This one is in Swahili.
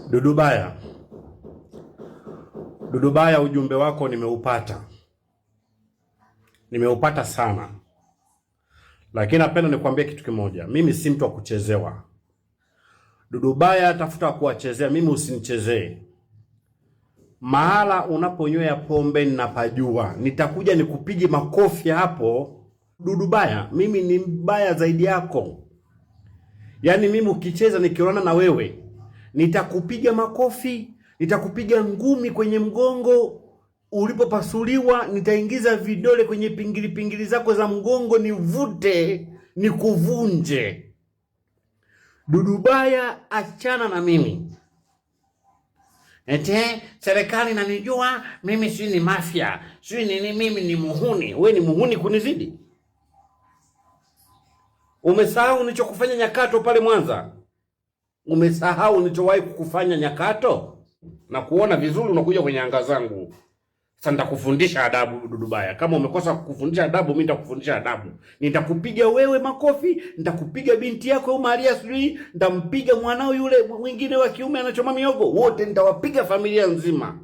Dudubaya, Dudubaya, ujumbe wako nimeupata sana, lakini napenda nikwambie kitu kimoja. Mimi si mtu wa kuchezewa. Dudubaya, tafuta kuwachezea, mimi usinichezee. Mahala unaponywea pombe ninapajua, nitakuja nikupige makofi hapo. Dudubaya, mimi ni mbaya zaidi yako. Yaani mimi ukicheza nikionana na wewe nitakupiga makofi, nitakupiga ngumi kwenye mgongo ulipopasuliwa, nitaingiza vidole kwenye pingili zako za mgongo, nivute nikuvunje. Dudubaya, achana na mimi. Ete serikali inanijua mimi, si ni mafia, si nini, mimi ni muhuni. Wewe ni muhuni kunizidi? Umesahau nilichokufanya Nyakato pale Mwanza? Umesahau nilichowahi kukufanya Nyakato? Na kuona vizuri unakuja kwenye anga zangu. Sasa nitakufundisha adabu Dudubaya. Kama umekosa kukufundisha adabu, mimi nitakufundisha adabu. Nitakupiga wewe makofi, nitakupiga binti yako Maria sijui, nitampiga mwanao yule mwingine wa kiume anachoma miogo. Wote nitawapiga familia nzima.